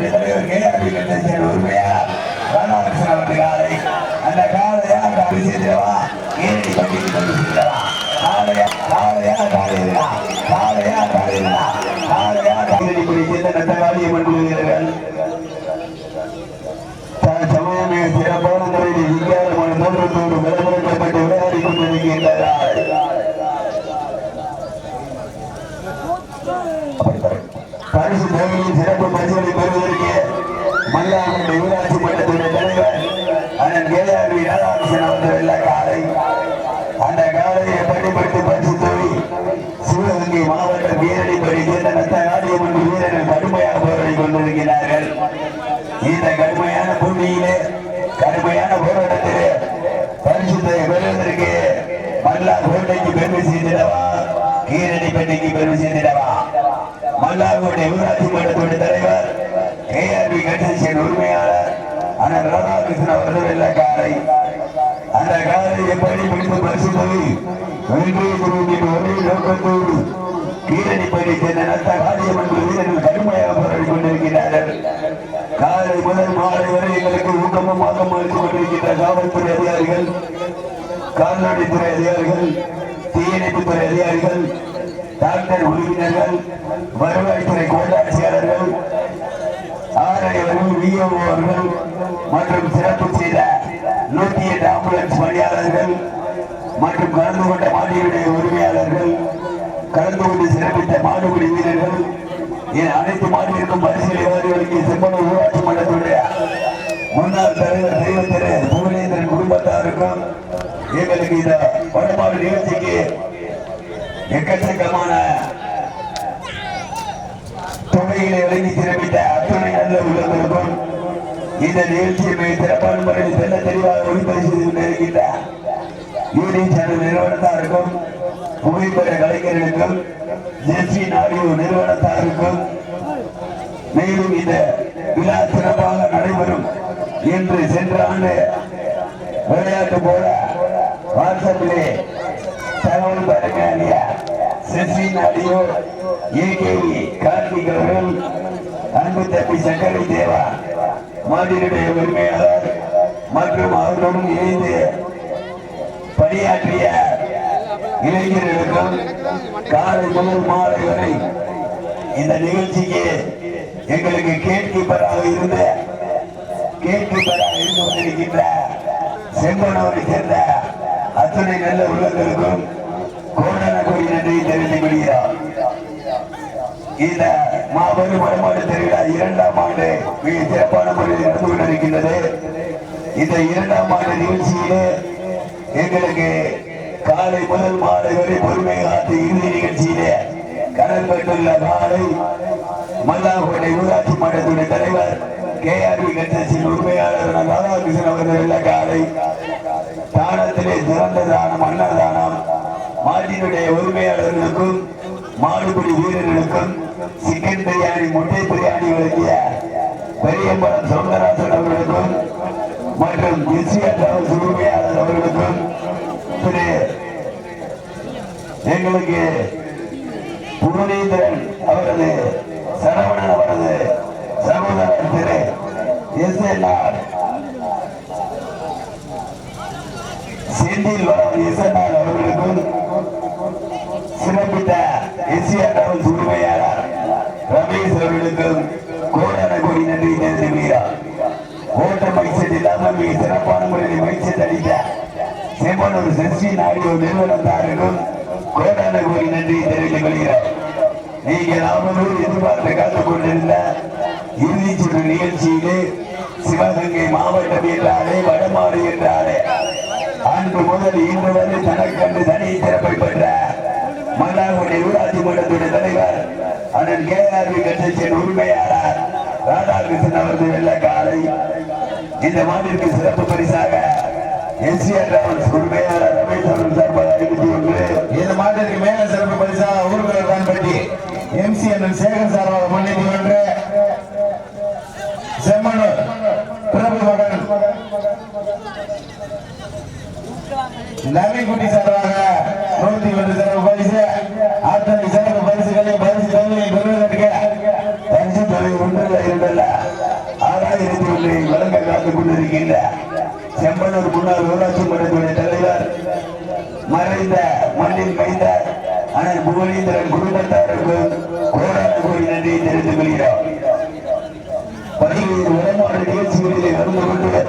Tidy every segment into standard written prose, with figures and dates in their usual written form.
மாவட்டத்துடைய தலைவர் கேஆர்பி கட்டேசன் உரிமையா ராதாகிருஷ்ணன் அவர்கள் காலை அந்த காலையா அபிஷேகவா ஏறி பட்டிக்கு கொண்டு சென்றவா காலையா காலையா காலையா காலையா காலையா காலையா காலையை குறித்த நட்டவாளிய மண்டலங்கள் சமயமே சிறப்பான முறையில் விஞ்ஞானமான தோற்றத்தோடு விளம்பரப்பட்டு விளையாடி கொண்டிருக்கின்றார். பரிசு தேவையின் சிறப்பு பரிசுகளை பெறுவதற்கு மல்லாங்குடி ஊராட்சி மன்றத்துடைய தலைவர் அண்ணன் கேஆர்பி ராதாகிருஷ்ணன் அவர்கள் வெள்ள காலை அந்த காலையை பயன்படுத்தி பரிசு தோழி சிவகங்கை மாவட்ட வீரடிப்படி சேர்ந்த நத்த காளியம்மன் வீரர்கள் கடுமையாக போராடி கொண்டிருக்கிறார்கள். இந்த கடுமையான போட்டியிலே கடுமையான போராட்டத்திலே பரிசுத்தை பெறுவதற்கு மல்லா கோட்டைக்கு பெருமை செய்திடவா கீரடிப்பட்டிக்கு பெருமை செய்திடவா மல்லாகோட்டை ஊராட்சி மன்றத்துடைய தலைவர் கேஆர்பி கட்டேசன் உரிமையாளர் அண்ணன் ராதாகிருஷ்ணன் அவர்கள் வெள்ள காலை அந்த காலை எப்படி பிடித்து பரிசு தொகை ஒரே நோக்கத்தோடு கீரடிப்படி சேர்ந்த நத்த காளியம்மன் வீரர்கள் கடுமையாக போராடி கொண்டிருக்கிறார்கள். காலை முதல் மாலை வரை எங்களுக்கு ஊக்கமும் ஆக்கமும் அளித்துக் கொண்டிருக்கின்ற காவல்துறை அதிகாரிகள், கால்நடைத்துறை அதிகாரிகள், தீயணைப்புத்துறை அதிகாரிகள், டாக்டர் உறுப்பினர்கள், வருவாய்த்துறை கோட்டாட்சியாளர்கள், ஆணையர்கள், விஓ அவர்கள் மற்றும் சிறப்பு செய்த 108 ஆம்புலன்ஸ் பணியாளர்கள் மற்றும் கலந்து கொண்ட மாநில உரிமையாளர்கள், கலந்து கொண்டு சிறப்பித்த மாடுபிடி வீரர்கள், அனைத்து மாநிலத்திற்கும் பரிசுகளை வாரிகளுக்கு செம்மனூர் ஊராட்சி மன்றத்துடைய முன்னாள் தலைவர் தெய்வ திரு புகழேந்திரன் குடும்பத்தாருக்கும் எங்களுக்கு இந்த வடமாடு நிகழ்ச்சிக்கு எக்கச்சக்கமான தொகைகளை வழங்கி சிறப்பித்த அத்துணை நல்ல உள்ளவர்களுக்கும் இந்த நிகழ்ச்சியை மிக சிறப்பான முறையில் செல்ல தெளிவாக ஒளிப்பதிவு செய்து கொண்டிருக்கின்ற யூனியன் சேனல் நிறுவனத்தாருக்கும் புகைப்பட கலைஞர்களுக்கும் ஜெர்சி நாடியோ நிறுவனத்தாருக்கும் மேலும் இந்த விழா சிறப்பாக நடைபெறும் என்று சென்ற ஆண்டு விளையாட்டு போல வாட்ஸ்அப்பிலே தகவல் பாருங்க. ஜெர்சி நாடியோ ஏகேவி கார்த்திக் அவர்கள், அன்பு தம்பி சங்கரை தேவா மாநில உரிமையாளர் மற்றும் அவர்களுடன் இணைந்து பணியாற்றிய இளைஞர்களுக்கும் காலை முதல் மாலை வரை இந்த நிகழ்ச்சிக்கு எங்களுக்கு கேட்கீப்பராக இருந்து கொண்டிருக்கின்ற செம்பனூரை சேர்ந்த அத்துணை நல்ல உள்ளங்களுக்கும் கோடான கோடி நன்றியை தெரிவித்துக் கொள்கிறோம். இந்த மாபெரும் வடமாடு திருவிழா 2ஆம் ஆண்டு மிக சிறப்பான முறையில் நடந்து கொண்டிருக்கின்றது. இந்த 2ஆம் ஆண்டு நிகழ்ச்சியிலே எங்களுக்கு காலை முதல் மாலை வரை பொறுமை காத்து இறுதி நிகழ்ச்சியிலே கடன் பெற்றுள்ள காலை மல்லாகோட்டை ஊராட்சி மன்றத்துடைய தலைவர் கேஆர்பி கட்டேசன் உரிமையாளர் ராதாகிருஷ்ணன் அவர்கள் வெள்ள காலை தானத்திலே சிறந்த தானம் அன்னதானம் மாட்டினுடைய உரிமையாளர்களுக்கும் மாடுபிடி வீரர்களுக்கும் சிக்கன் பிரியாணி முட்டை பிரியாணி வழங்கிய பெரியம்பலம் சௌந்தரராஜன் அவர்களுக்கும் மற்றும் உரிமையாளர் அவர்களுக்கும் எங்களுக்கு புகழேந்திரன் அவரது சரவணன் அவரது சகோதரர் திரு SLR செந்தில் SLR அவர்களுக்கும் சிறப்பித்த SCR உரிமையாளர் ரமேஷ் அவர்களுக்கும் கோடான கோடி நன்றி தெரிவிக்கிறார். ஓட்ட மைசெட் இல்லாமல் மிக சிறப்பான முறையில் மைசெட் அளித்த செம்மனூர் ஜெர்சி நாடியோ நிறுவனத்தாருக்கும் கோடான கோடி நன்றியை தெரிவித்துக் கொள்கிறோம். நீங்கள் நாமளூர் எதிர்பார்த்து காத்துக் கொண்டிருந்த இறுதி சுற்று நிகழ்ச்சியிலே சிவகங்கை மாவட்டம் என்றாலே வடமாடு என்றாலே அன்று முதல் இன்று வரை தனக்கன்று தனி சிறப்பை பெற்ற மல்லாகோட்டை ஊராட்சி மன்றத்துடைய தலைவர் அண்ணன் கேஆர்பி கட்டேசன் உரிமையாளர் ராதாகிருஷ்ணன் அவர்கள் வெள்ள காலை இந்த மாநிலத்திற்கு சிறப்பு பரிசாக SCR உரிமையாளர் ரமேஷ் அவர்கள் சார்பாக இந்த மாநிலத்திற்கு மேல சிறப்பு பரிசாக ஊர்வலம் தான் பற்றி MCN சேகர் சார்பாக முன்னிட்டு கொண்டு செம்மனூர் பிரபு மகன் நவிக்குட்டி சார்பாக 101 சிறப்பு பரிசு அத்தனை சிறப்பு பரிசுகளை பெறுவதற்கு பரிசு தொகை 1 2 1001 வழங்க காத்துக் கொண்டிருக்கின்ற செம்பனூர் முன்னாள் ஊராட்சி மன்றத்துடைய தலைவர் மறைந்த மண்ணின் மைந்த அண்ணன் புவனேந்திரன் குடும்பத்தாருக்கு கோடான கோடி நன்றியை தெரிவித்துக் கொள்கிறோம். பல்வேறு வடமாடு நிகழ்ச்சிகளிலே கலந்து கொண்டு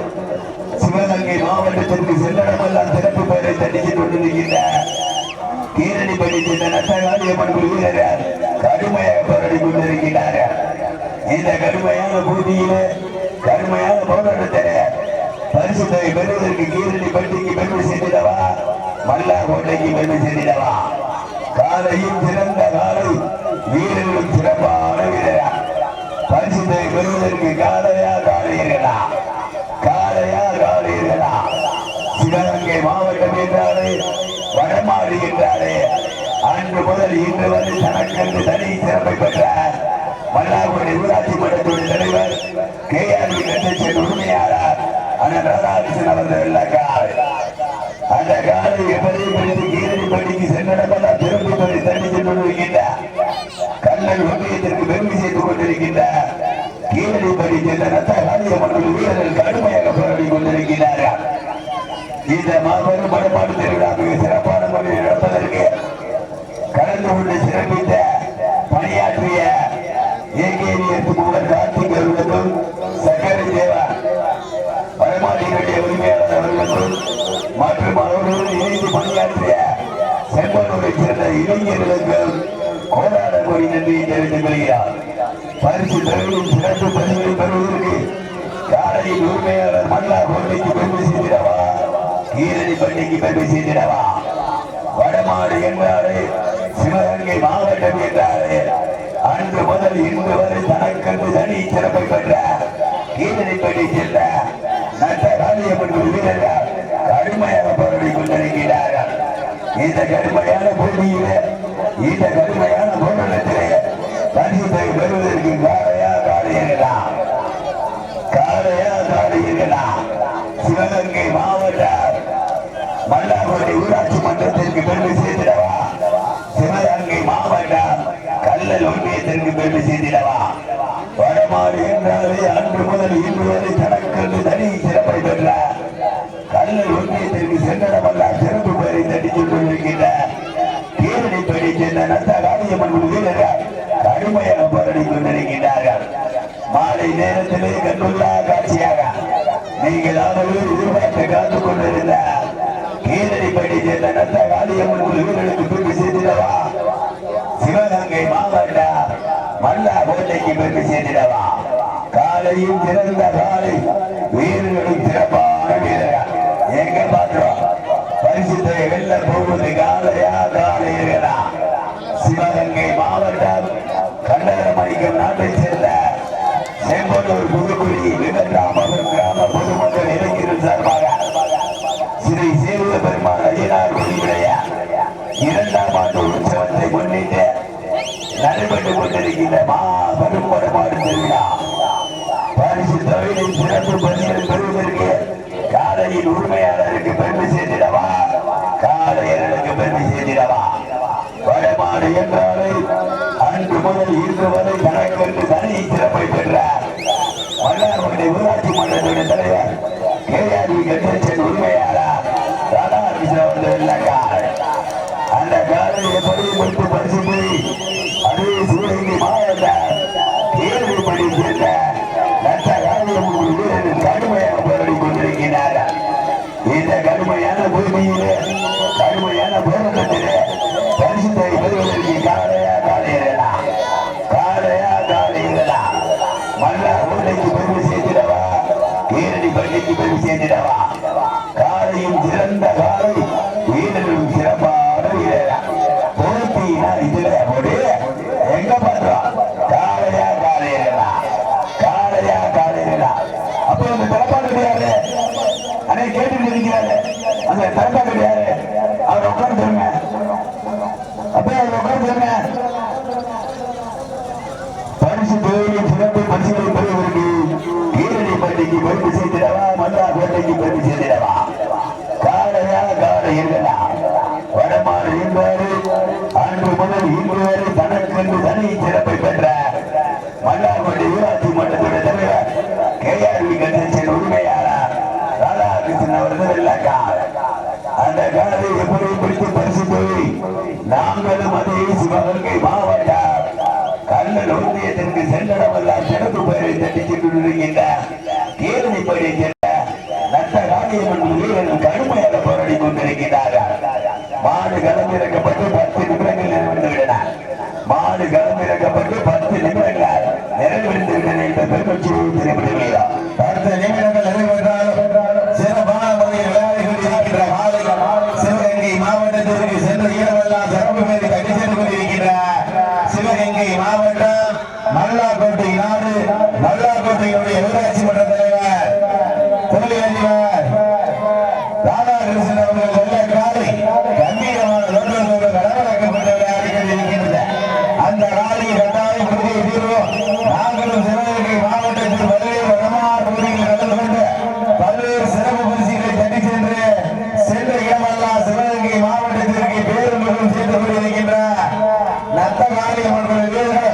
சிவகங்கை மாவட்டத்திற்கு செல்லடமெல்லாம் சிறப்பு பெயரை தட்டித்துக் கொண்டிருக்கின்ற கீரணி படித்த நட்டகாளியம்மன் வீரர்கள் கடுமையாக போராடி கொண்டிருக்கிறார்கள். இந்த கடுமையான போட்டியிலே கடுமையான போராட்டத்திலே பரிசு தொகை பெறுவதற்கு கீரணி பட்டிக்கு பெருமை செய்திடவா, மல்லாக்கோட்டைக்கு பெருமை செய்திடவா. காலையும் சிறந்த காலை, வீரர்களும் சிறப்பான வீரர்கள். பரிசு தொகை பெறுவதற்கு காலையா காலையர்களா, காலையா காலையர்களா. சிவகங்கை மாவட்டம் என்றாலே வடமாடு என்றாலே அன்று முதல் இன்று வரை தனக்கென்று தனி சிறப்பை பெற்ற மல்லாக்குடி ஊராட்சி மன்றத்துடைய தலைவர் KRV கட்சியின் உரிமையாளர் அண்ணன் ராதாகிருஷ்ணன் அவர்கள் அந்த காலை எப்படி பிடித்து கீரணி பள்ளிக்கு சென்றடமெல்லாம் திறப்பு பெறி தண்ணி சென்று கொண்டிருக்கின்ற கண்ணன் ஒன்றியத்திற்கு பெருமை செய்து கொண்டிருக்கின்ற கீரணி பள்ளி சென்ற ரத்த காளியம்மன் வீரர்கள் கடுமையாக போராடி கொண்டிருக்கிறார்கள். இந்த மாபெரும் வடமாடு திருவிழா மிக சிறப்பான முறையில் நடப்பதற்கு கலந்து கொண்டு சிறப்பித்த பணியாற்றிய AKVS மூவர் கார்த்திக் அவர்களுக்கும் சக்கரை தேவா வடமாட்டினுடைய உரிமையாளர் அவர்களுக்கும் மற்றும் அவர்களுடன் இணைந்து பணியாற்றிய செம்பனூரை சேர்ந்த இளைஞர்களுக்கும் கோடான கோடி நன்றியை தெரிவித்துக் கொள்கிறார். பரிசு தொகையின் சிறப்பு பரிசுகளை பெறுவதற்கு காலையில் உரிமையாளர் மல்லாக்கோட்டைக்கு பெருமை செய்திடவா, கீரணி பள்ளிக்கு பெருமை செய்திடவா. வடமாடு என்றாலே சிவகங்கை மாவட்டம் என்றாலே அன்று முதல் இன்று வரை தனக்கென்று தனி சிறப்பை பெற்ற கீரணி பள்ளி சென்ற நட்ட காளியம்மன் வீரர்கள் கடுமையாக போராடி கொண்டிருக்கிறார்கள். இந்த கடுமையான போட்டியிலே இந்த கடுமையான போராட்டத்திலே பரிசுத்தை பெறுவதற்கு காலையா காலையர்களா, காலையா காலையர்களா. சிவகங்கை மாவட்டம் மல்லாக்குடி ஊராட்சி மன்றத்திற்கு பெருமை செய்திடவா, சிவகங்கை மாவட்டம் கல்லல் ஒன்றியத்திற்கு பெருமை செய்திடவா. வடமாடு என்றாலே அன்று முதல் இன்று வரை தனக்கென்று தனி சிறப்பை பெற்ற கல்லல் ஒன்றியத்திற்கு சென்றடமெல்லாம் சிறப்பு பெயரை தட்டித்துக் கொண்டிருக்கின்ற கீரணி படி சென்ற நத்த காளியம்மன் வீரர்கள் கடுமையாக போராடி கொண்டிருக்கின்றார்கள். மாலை நேரத்திலே கண்டுள்ளா காட்சியாக நீங்கள் அவர்கள் எதிர்பார்த்து காத்துக் கொண்டிருந்த கீழடி படி சேர்ந்த நத்த காளியம்மன் வீரர்களுக்கு பெருமை செய்திடவா, சிவகங்கை மாவட்டம் மல்லாக்கோட்டைக்கு பெருமை செய்திடவா. காலையும் சிறந்த காலை, வீரர்களும் சிறப்பான வீரர்கள். எங்க பாக்குறோம் பரிசு தொகை வெல்ல போவது காலையா காலையர்களா. சிவகங்கை மாவட்டம் கண்டகரமணிக்கம் நாட்டை சேர்ந்த செம்பனூர் புதுக்குடி விகராமபுரம் கிராம பொதுமக்கள் இளைஞர்கள் சார்பாக ஸ்ரீ சேவிய பெருமாள் ஐயனார் கோயிலுடைய 2ஆம் ஆண்டு உற்சவத்தை முன்னிட்டு நடைபெற்றுக் கொண்டிருக்கின்ற மாபெரும் வடமாடு திருவிழா பரிசு தொகையின் சிறப்பு பரிசுகள் பெறுவதற்கு காலையில் உரிமையாளருக்கு பெருமை செய்திடவா, காலையர்களுக்கு பெருமை செய்திடவா. வடமாடு என்றாலே அன்று முதல் இன்று வரை தனக்கென்று தனி சிறப்பை பெற்ற மன்னார்குடி ஊராட்சி மன்றத்துடைய தலைவர் KRV கட்சியின் உரிமையாளர் ராதாகிருஷ்ணன் அவர்கள் அந்த காலை எப்படி கொடுத்து பரிசு போய் அதே சிவகங்கை மாவட்டம் கீழடி படி சேர்ந்த நட்ட காளியம்மன் வீரர்கள் கடுமையாக போராடி கொண்டிருக்கிறார்கள். இந்த கடுமையான பூமியிலே கடுமையான போராட்டத்திலே பரிசுத்தை பெறுவதற்கு காலையா காலையர்களா, காலையா காலையர்களா. மல்லாக்கோட்டைக்கு பெருமை செய்திடவா, கீரணி பள்ளிக்கு பெருமை செய்திடவா. காலையும் சிறந்த காலை, வீரர்களும் சிறப்பான வீரர்கள். போட்டினா இதுல போடு எங்க பண்றோம், காலையா காலையர்களா, காலையா காலையர்களா. அப்ப அந்த தரப்பாடு யாரு அதை கேட்டு இருக்கிறாரு, அந்த தரப்பாடு யாரு அவர் உட்கார்ந்து சொல்லுங்க, அப்ப அவர் உட்கார்ந்து சொல்லுங்க. பரிசு தொகையின் சிறப்பு பரிசுகளை பெறுவதற்கு கீரணி பள்ளிக்கு பெருமை செய்திடவா, மல்லாக்கோட்டைக்கு பெருமை செய்திடவா. காலையா காலையர்களா. வடமாடு என்பாரு அன்று முதல் இன்று வரை தனக்கென்று தனி சிறப்பை பெற்ற மல்லாக்குடி ஊராட்சி மன்றத்துடைய தலைவர் KRV காலத்தை எப்படி பிடித்து பரிசு போய் நாங்களும் அதே சிவகங்கை மாவட்டம் கல்லல் ஒன்றியத்திற்கு சென்றடமெல்லாம் சிறப்பு பெயரை தட்டிச் கொண்டிருக்கின்ற கேள்விப்படி சென்ற நட்ட காளியம்மன் வீரர்கள் கடுமையாக போராடி கொண்டிருக்கிறார்கள். மாடு களமிறக்கப்பட்டு 10 நிமிடங்கள் நிறைவேறிவிட்டன. மாடு களமிறக்கப்பட்டு 10 நிமிடங்கள் நிறைவேறிவிட்டன என்ற பெருமச்சியை தெரிவித்துள்ளோம். 10 நிமிடங்கள் நிறைவேற்றாலும் சிறப்பான முறையில் விளையாடி கொண்டிருக்கின்ற காலை சிவகங்கை மாவட்டத்திற்கு சென்ற இடமெல்லாம் சிறப்பு பெயரை தட்டி சென்று கொண்டிருக்கின்ற சிவகங்கை மாவட்டம் மல்லாக்கோட்டை நாடு மல்லாக்கோட்டையுடைய ஊராட்சி மன்ற தலைவர் தொழிலதிபர் ராதாகிருஷ்ணன் அவர்கள் நல்ல காலை கம்பீரமான ரோட்டோடு கடவழக்கப்பட்டு விளையாடி கொண்டிருக்கின்றது. அந்த காலையை கட்டாயம் உறுதியை தீர்வோம். நாங்களும் சிவகங்கை மாவட்டத்தில் பல்வேறு வடமாறு பகுதிகளில் கலந்து கொண்டு பல்வேறு சிறப்பு பரிசுகளை தட்டி சென்ற இடமெல்லாம் சிவகங்கை மாவட்டத்திற்கு பேருந்துகளும் சென்று கொண்டிருக்கின்ற நத்த காளியம்மன் வீரர்கள்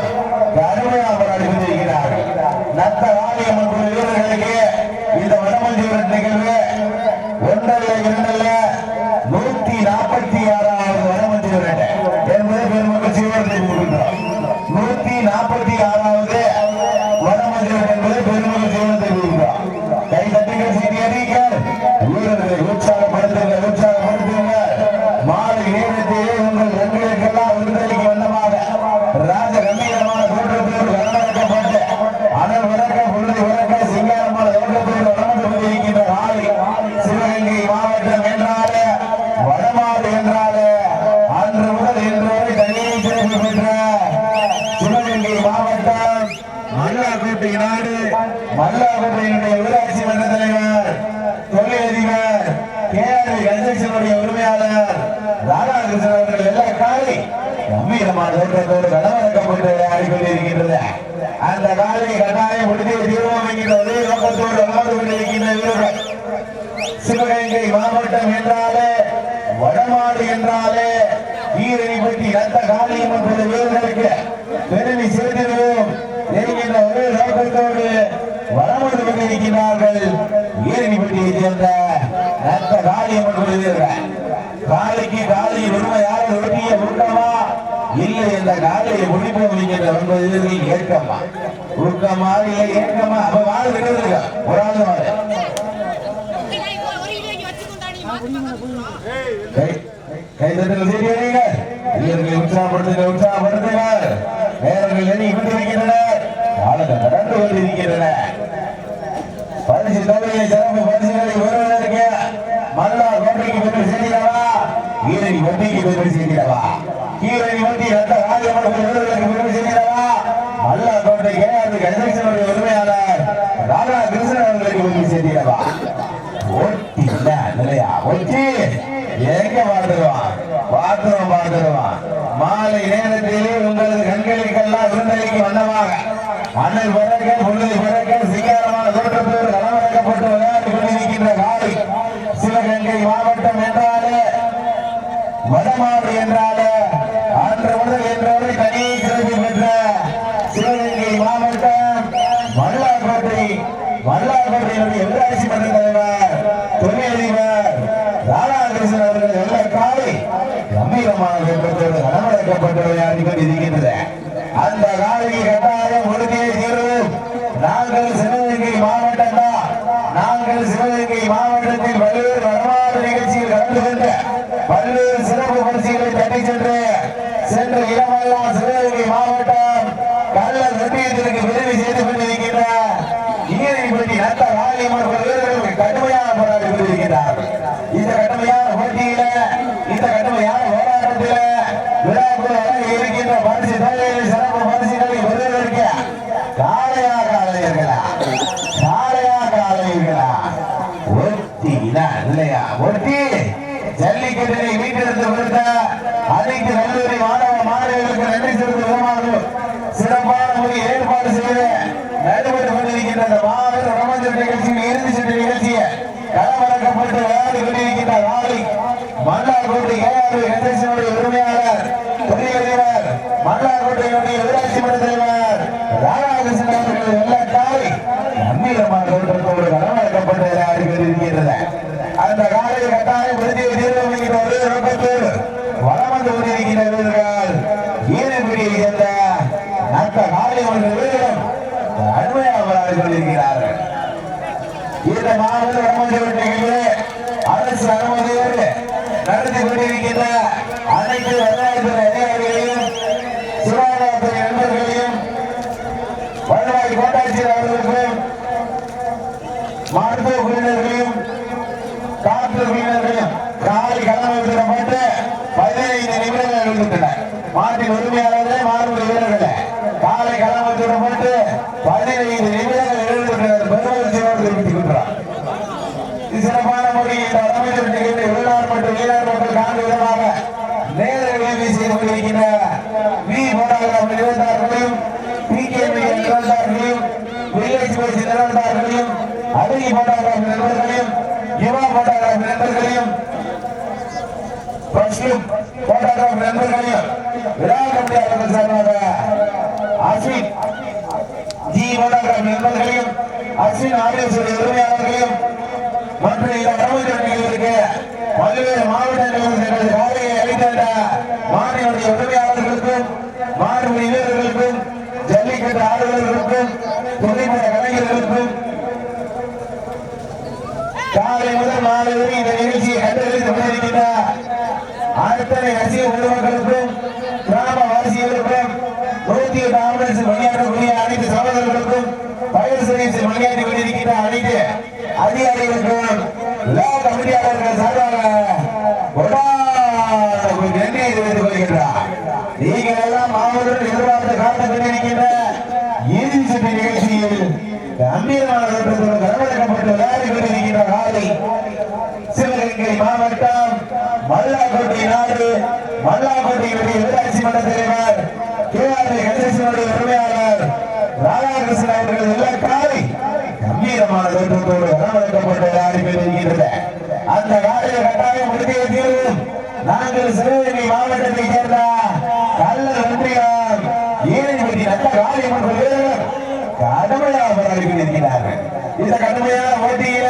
கடுமையாக போராடி கொண்டிருக்கிறார்கள். நத்த காளியம்மன் வீரர்களுக்கு இந்த வடமஞ்சியூர் நிகழ்வு ஒன்றல்ல இரண்டல்ல 146வது வடமஞ்சியூர் என்பதை பெருமகிழ்ச்சியோடு தெரிவிக்கின்றோம். 146வது வடமஞ்சியூர் என்பதை பெருமகிழ்ச்சியோடு தெரிவிக்கின்றோம். கை தட்டுங்கள், செய்தி அறிவிங்கள், வீரர்களை உற்சாகப்படுத்துங்க. மாலை நேரத்திலே உங்கள் ரன்களுக்கெல்லாம் விருந்தளிக்க வண்ணமாக ராஜ கம்பீரமான தோற்றத்தோடு வளர்க்கப்பட்டு அனல் விறக்க பொழுது விறக்க சிங்காரமான தோற்றத்தோடு வளர்ந்து கொண்டிருக்கின்ற காலை சிவகங்கை மாவட்டம் என்றாலே வடமாடு என்றாலே அன்று முதல் இன்று வரை தனியை சிறப்பு பெற்ற சிவகங்கை மாவட்டம் மல்லாக்கோட்டை நாடு மல்லாக்கோட்டையினுடைய ஊராட்சி மன்ற தலைவர் தொழிலதிபர் கேஆர் கன்ஸ்ட்ரக்ஷனுடைய உரிமையாளர் ராதாகிருஷ்ணன் அவர்கள் எல்லா காலை கம்பீரமான தோற்றத்தோடு கடவழக்கப்பட்டு விளையாடி கொண்டிருக்கின்றது. அந்த காலை கட்டாயம் உறுதியை தீர்வோம் என்கிற ஒரே நோக்கத்தோடு வளர்ந்து கொண்டிருக்கின்ற வீரர்கள் சிவகங்கை மாவட்டம் என்றாலே வடமாடு என்றாலே ஈரணிப்பட்டி ரத்த காளியம்மன் வீரர்களுக்கு பெருமை சேர்த்திருவோம் என்கின்ற ஒரே நோக்கத்தோடு வளர்ந்து கொண்டிருக்கிறார்கள். ஈரணிப்பட்டியை சேர்ந்த ரத்த காளியம்மன் வீரர்கள் காலைக்கு காலையில் உண்மையாக ஒட்டிய ஊக்கமா இல்லை என்ற காலையை முடிப்போம் என்கின்ற 9 வீரர்கள் ஏற்கமா ஊக்கமா இல்லை ஏற்கமா அப்ப வாழ் விடுவதற்கு ஒரு ஆள் வாழ கைதட்டல் செய்கிறீங்க. வீரர்களை உற்சாகப்படுத்துங்க. நேரங்கள் எண்ணி கொண்டிருக்கின்றனர். காலங்கள் கடந்து கொண்டிருக்கின்றன. பரிசு தொகையை சிறப்பு பரிசுகளை வருவதற்கு மல்லா கோட்டைக்கு பெற்று சேர்க்கிறவா ஈரணி வட்டிக்கு பெற்று சேர்க்கிறவா ஈரணி வட்டி ரத்த ராஜமன்ற வீரர்களுக்கு பெற்று சேர்க்கிறவா மல்லா கோட்டை கேஆர் கன்ஸ்ட்ரக்ஷனுடைய உரிமையாளர் ராதாகிருஷ்ணன் அவர்களுக்கு பெற்று சேர்க்கிறவா ஒட்டி நிலையா ஒட்டி எங்க பார்த்துருவான் மாலை நேரத்திலே உங்களது கண்களுக்கெல்லாம் விருந்தளிக்கு வண்ணமாக அண்ணல் பிறக்க பொழுது பிறக்க சிங்காரமான தோற்றத்தோடு களமிறக்கப்பட்டு விளையாடி கொண்டிருக்கின்ற காலை சிவகங்கை மாவட்டம் என்றாலே வடமாடு என்றாலே அன்று முதல் இன்று வரை தனியை சிறப்பு பெற்ற சிவகங்கை மாவட்டம் மல்லாக்கோட்டையினுடைய ஊராட்சி மன்ற தலைவர் தொழிலதிபர் ராதாகிருஷ்ணன் அவர்கள் நல்ல காலை கம்பீரமான தோற்றத்தோடு களமிறக்கப்பட்டு விளையாடி கொண்டிருக்கின்றது. அந்த காலையை கட்டாயம் உறுதியை தீர்வோம். நாங்கள் சிவகங்கை மாவட்டம் தான். நாங்கள் சிவகங்கை மாவட்டத்தில் பல்வேறு வடமாடு நிகழ்ச்சியில் கலந்து கொண்டு பல்வேறு சிறப்பு பரிசுகளை தட்டி சென்ற இடமெல்லாம் சிவகங்கை மாவட்டம் கல்லல் ஒன்றியத்திற்கு பெருமை செய்து கொண்டிருக்கின்ற ஈரணிப்பட்டி நத்த காளியம்மன் வீரர்களுக்கு கடுமையாக போராடி கொண்டிருக்கிறார்கள். இந்த கடுமையான போட்டியில இந்த கடுமையான போராட்டத்தில விழாக்குள் வழங்கி இருக்கின்ற பரிசு தொகையை சிறப்பு பரிசுகளை பெறுவதற்கு காளையா ஒட்டி இல்லையா ஒட்டி ஜல்லிக்கட்டினை மீட்டெடுத்து கொடுத்த அனைத்து கல்லூரி மாணவ மாணவர்களுக்கு நன்றி செலுத்தும் விதமாக சிறப்பான முறையில் ஏற்பாடு செய்து நடைபெற்றுக் கொண்டிருக்கின்ற மாபெரும் ரமஞ்சர் நிகழ்ச்சியின் இறுதி சுற்று நிகழ்ச்சியை களமிறக்கப்பட்டு விளையாடி கொண்டிருக்கின்ற காலை மன்னார்கோட்டை கேஆர் கன்ஸ்ட்ரக்ஷனுடைய உரிமையாளர் தொழிலதிபர் மன்னார்கோட்டையினுடைய ஊராட்சி மன்ற தலைவர் ராதாகிருஷ்ணன் அவர்கள் வெள்ள காலை கம்பீரமான தோற்றத்தோடு களமிறக்கப்பட்டு விளையாடி கொண்டிருக்கின்றது. அந்த காலையை கட்டாயம் உறுதியை தீர்வு அமராடி கொண்டிருக்கிறார்கள். இந்த மாவட்ட நிகழ்வு அரசு அனுமதியோடு நடத்தி கொண்டிருக்கின்ற அனைத்து வருவாய்த்துறை அதிகாரிகளையும் சுகாதாரத்துறை நண்பர்களையும் வருவாய் கோட்டாட்சியர் அவர்களுக்கும் மருத்துவ குழுவினர்களையும் காவல்துறை குழுவினர்களையும் காலை கடமைப்பட்டு 15 நிமிடங்கள் இருக்கின்றனர். மாட்டின் உரிமையாளர்களே மாறுபடி வீரர்களே காலை கடமைப்பட்டு 15 நிமிடங்கள் எழுந்துள்ளனர். பெருமகிழ்ச்சியோடு தெரிவித்துக் கொள்கிறார். சிறப்பான முறையில் இந்த அமைச்சர் நிகழ்ச்சி உள்நாடு மற்றும் வெளிநாடு மக்கள் காண்பு விதமாக நேர உதவி செய்து கொண்டிருக்கின்ற வி போராட்டம் நிறுவனத்தார்களையும் பிகேபி நிறுவனத்தார்களையும் வில்லேஜ் பேசி நிறுவனத்தார்களையும் அருகி போராட்டம் நண்பர்களையும் யுவா போராட்டம் நண்பர்களையும் போராட்டம் நண்பர்களையும் விழா கமிட்டியாளர்கள் சார்பாக அஸ்வின் ஜி போராட்டம் நண்பர்களையும் அஸ்வின் ஆர்எஸ் உரிமையாளர்களையும் மற்றும் இந்த அமைச்சர் நிகழ்ச்சிக்கு பல்வேறு மாவட்டங்களில் காலையை அளித்த மாநில உரிமையாளர்களுக்கும் மாநில வீரர்களுக்கும் ஜல்லிக்கட்டு ஆளுநர்களுக்கும் புகைப்பட கலைஞர்களுக்கும் காலை முதல் மாலை வரை இந்த நிகழ்ச்சியை கண்டறிந்து கொண்டிருக்கின்ற அத்தனை ரசிக பொதுமக்களுக்கும் கிராமவாசிகளுக்கும் 108 ஆம்புலன்ஸ் பணியாற்றக்கூடிய அனைத்து சகோதரர்களுக்கும் பயர் சர்வீஸில் பணியாற்றி கொண்டிருக்கின்ற அனைத்து அதிகாரிகளுக்கும் விழா கமிட்டியாளர்கள் சார்பாக நன்றியை தெரிவித்துக் கொள்கின்றார். நீங்கள் எல்லாம் மாவட்டம் எதிர்பார்த்து காத்துக் கொண்டிருக்கின்ற இறுதி சுற்று நிகழ்ச்சியில் கம்பீரமான தோற்றத்தோடு கரவழைக்கப்பட்டு விளையாடி கொண்டிருக்கின்ற காலை சிவகங்கை மாவட்டம் மல்லாக்கோட்டை நாடு மல்லாக்கோட்டையுடைய ஊராட்சி மன்ற தலைவர் KRA கணேசனுடைய உரிமையாளர் ராதாகிருஷ்ணன் அவர்கள் எல்லா காலை கம்பீரமான தோற்றத்தோடு கரவழைக்கப்பட்டு விளையாடி கொண்டிருக்கின்றது. அந்த காலையை கட்டாயம் முடிக்க தீர்வும் நாங்கள் சிவகங்கை மாவட்டத்தை சேர்ந்த கல்லர் ஒன்றியம் ஏழைப்பட்டி நல்ல காரியமன்ற வீரர்கள் கடுமையாக போராடி கொண்டிருக்கிறார்கள். இந்த கடுமையான போட்டியில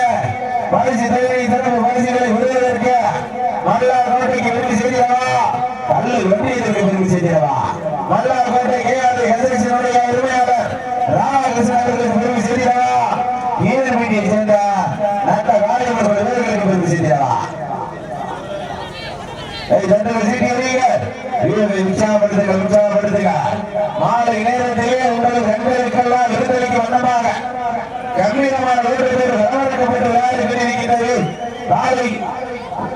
பரிசு தேவை சிறப்பு பரிசுகளை விடுவதற்கு மல்லார் கோட்டைக்கு பெருமை செய்திடவா கல்லூர் ஒன்றியத்திற்கு பெருமை செய்திடவா மல்லார் கோட்டை KRA கணேசனுடைய உரிமையாளர் ராமகிருஷ்ணன் அவர்களுக்கு பெருமை செய்திடவா ஏழைப்பட்டியை சேர்ந்த நல்ல காரியமன்ற வீரர்களுக்கு பெருமை செய்திடவா உற்சாகப்படுத்துங்க. மாலை நேரத்திலே உங்கள் கண்களுக்கெல்லாம் விருந்தளிக்கு வண்ணமாக கம்பீரமான வரவேற்கப்பட்டு விளையாடி கொண்டிருக்கிறது. காலை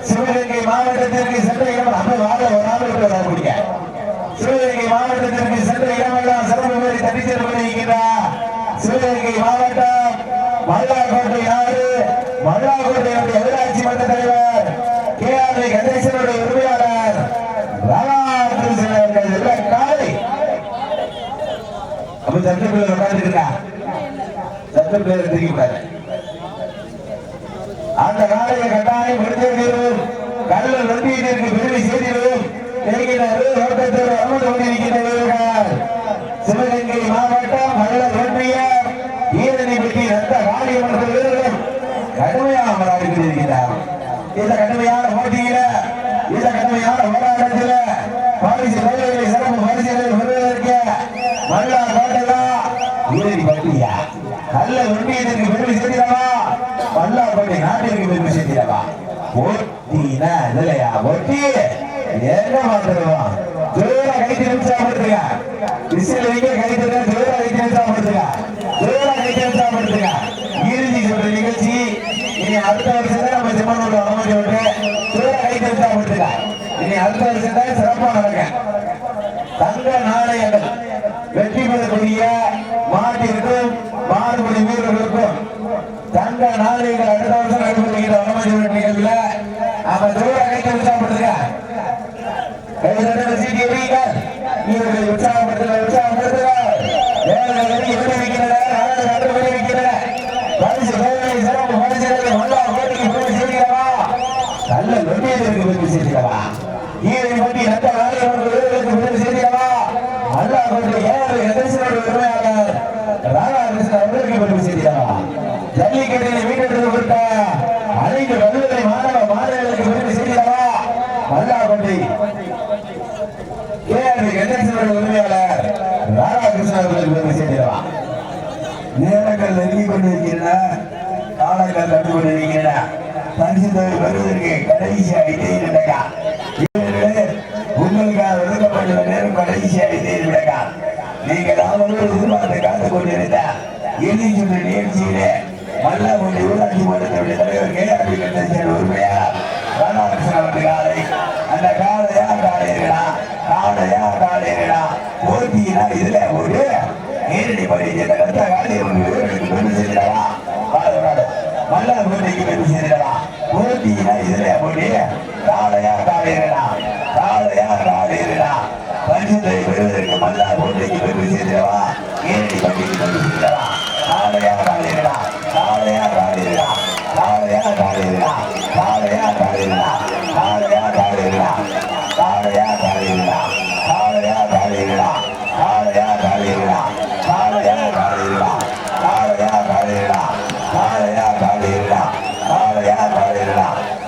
சிவகங்கை மாவட்டத்திற்கு சென்ற இடம் வரக்கூடிய சிவகங்கை மாவட்டத்திற்கு சென்ற இடமெல்லாம் சிறப்பு பேரை தட்டி சென்று கொண்டிருக்கிறார். சிவகங்கை மாவட்டம் மல்லாக்கோட்டை நாடு மல்லாக்கோட்டையுடைய ஊராட்சி மன்ற தலைவர் KRA கணேசனுடைய உரிமையாளர் ராதாகிருஷ்ணன் அவர்கள் எல்லா காலை அப்ப சட்டப்பேர் உட்கார்ந்துருக்கா சட்டப்பேர் தெரிவிப்பாரு. அந்த காலையை கட்டாயம் எடுத்தும் கல்லூர் ஒன்றியத்திற்கு பெருமை செய்திடும் ஓட்டத்தோடு அமர்ந்து கொண்டிருக்கிறார்கள். சிவகங்கை மாவட்டம் கல்லூர் ஒன்றியம் ஈரணிப்பட்டி ரத்த காரியமன்ற வீரர்கள் கடுமையாக அமராடி கொண்டிருக்கிறார்கள். இந்த கடுமையான போட்டியில இந்த கடுமையான போராட்டத்தில் பரிசு தொகைகளை சிறப்பு பரிசுகளை பெறுவதற்கு மல்லார் கோட்டையா ஊரடி பட்டியா நல்ல ஒன்றியத்திற்கு பெருமை செய்திடவா மல்லார் கோட்டை நாட்டிற்கு பெருமை செய்திடவா போட்டினா இல்லையா ஒட்டி என்ன மாத்திருவோம் ஜோர கைத்து நிமிஷப்படுத்துங்க விசில் வைக்க கைத்து ஜோர கைத்து நிமிஷப்படுத்துங்க ஜோர கைத்து நிமிஷப்படுத்துங்க. இறுதி சொல்ற நிகழ்ச்சி இனி அடுத்த வருஷம் தான் நம்ம சிம்மனோட அனுமதி விட்டு ஜோர கைத்து நிமிஷப்படுத்துங்க. இனி அடுத்த வருஷம் தான் சிறப்பாக நடக்க தங்க நாணயங்கள் வெற்றி பெறக்கூடிய மாட்டிற்கும் மாறுபடி வீரர்களுக்கும் தங்க நாணயங்கள் அடுத்த வருஷம் நடைபெறுகிற அனுமதி நிகழ்வுல நம்ம ஜோர கைத்து நிமிஷப்படுத்துங்க. ஜல்லிக்கட்டினை மீட்டெடுத்து கொடுத்த அனைத்து கல்லூரி மாணவ மாணவர்களுக்கு பெருமை செய்திடவா மல்லாக்கோட்டை KRA கணேசனுடைய உரிமையாளர் ராதாகிருஷ்ணன் அவர்களுக்கு பெருமை செய்திடவா. நேர காலங்கள் நெருங்கி கொண்டிருக்கிறதா, காலங்கள் கண்டு கொண்டிருக்கிறதா. பரிசு தொகை வருவதற்கு கடைசி 5 நிமிடங்கள். உங்களுக்காக ஒதுக்கப்பட்டுள்ள நேரம் கடைசி 5 நிமிடங்கள். நீங்கள் அவர்கள் எதிர்பார்த்து காத்துக் கொண்டிருந்த இறுதி சுற்று நிகழ்ச்சியிலே மல்லாபுரி ஊராட்சி மன்றத்தினுடைய தலைவர் கேஆர்பி கண்டேசன் உரிமையாளர் ராதாகிருஷ்ணன் அவர்கள் காலை அந்த காலையா காலையா போட்டியினா இதுல ஒரு நேரடி பரிசு அடுத்த காலையை பெருமை செய்திடவா மல்லாபுரிக்கு பெருமை செய்திடவா போட்டியினா இதுல ஒரு காலையா பரிசுத்தை பெறுவதற்கு மல்லாபுரிக்கு பெருமை செய்திடவா நேரடி பரிசு பெருமை செய்திடவா காலையா காலையா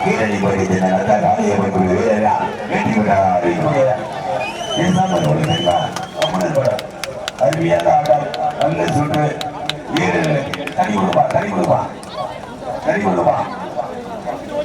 கீழடி பகுதி நடத்த காலையை வெற்றி அருமையான ஆட்டம் நல்ல சுற்று வீரர்களுக்கு தனி கொடுப்பா